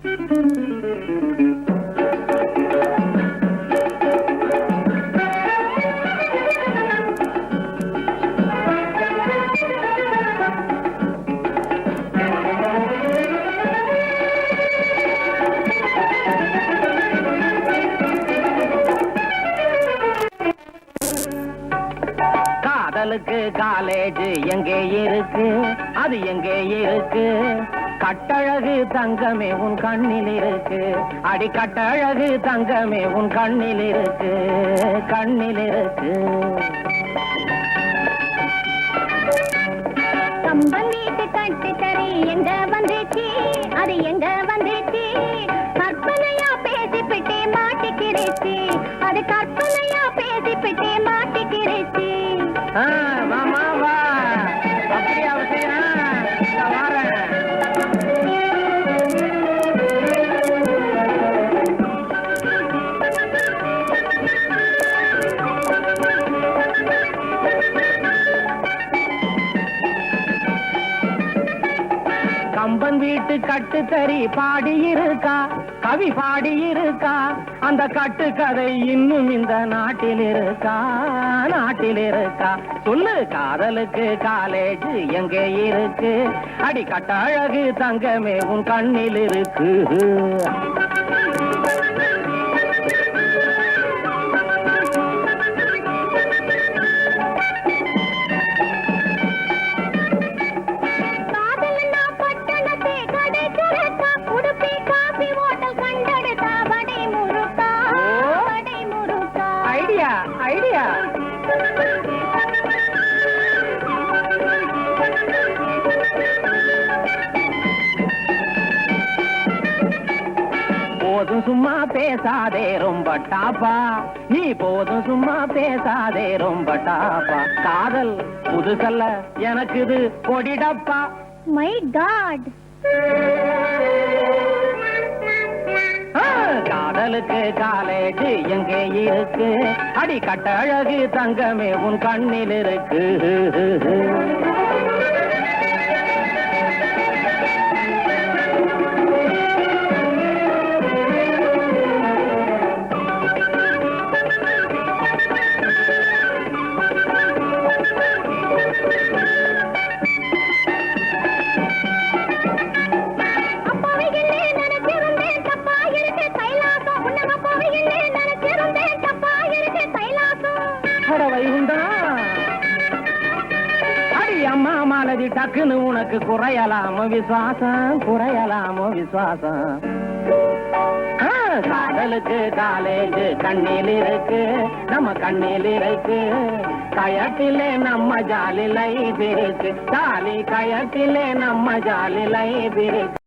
காதலுக்கு காலேஜ் எங்கே இருக்கு, அது எங்கே இருக்கு? கட்டழகு தங்கமே உன் கண்ணில் இருக்கு, அடி கட்டழகு தங்கமே உன் கண்ணில் இருக்கு, கண்ணில் இருக்கு. கம்பன் வீட்டு கட்டு தறி எங்க வந்துச்சு, அது எங்க வந்துச்சு? கற்பனையா பேசிப்பிட்டே மாட்டிக்கிடுச்சு, அது கற்பனையா பேசிப்பிட்டே மாட்டிக்கிடுச்சு. மாமா வா, அப்படியே அவசியம் வரேன். கம்பன் வீட்டு கட்டு தறி பாடியிருக்கா, கவி பாடியிருக்கா, அந்த கட்டு கதை இன்னும் இந்த நாட்டில் இருக்கா, நாட்டில் இருக்கா? சொல்லு, காதலுக்கு காலேஜ் எங்கே இருக்கு, அடி கட்டழகு தங்கமே உன் கண்ணில் இருக்கு. ஐடியா போதும் சும்மா பேசாதே ரொம்ப டாப்பா, நீ போதும் சும்மா பேசாதே ரொம்ப டாப்பா. காதல் புதுசல்ல எனக்கு இது பொடிடப்பா. மை காட், காதலுக்கு காலேஜ் எங்கே இருக்கு, அடி கட்டழகு தங்கமே உன் கண்ணில் இருக்கு. அடி அம்மா மாலதி, டக்குன்னு உனக்கு குறையலாமோ விசுவாசம், குறையலாமோ விசுவாசம்? காதலுக்கு காலேஜ் கண்ணில் இருக்கு, நம்ம கண்ணில் இருக்கு. கயத்திலே நம்ம ஜாலி லைஃப் இருக்கு, ஜாலி கயத்திலே நம்ம ஜாலி லைஃப் இருக்கு.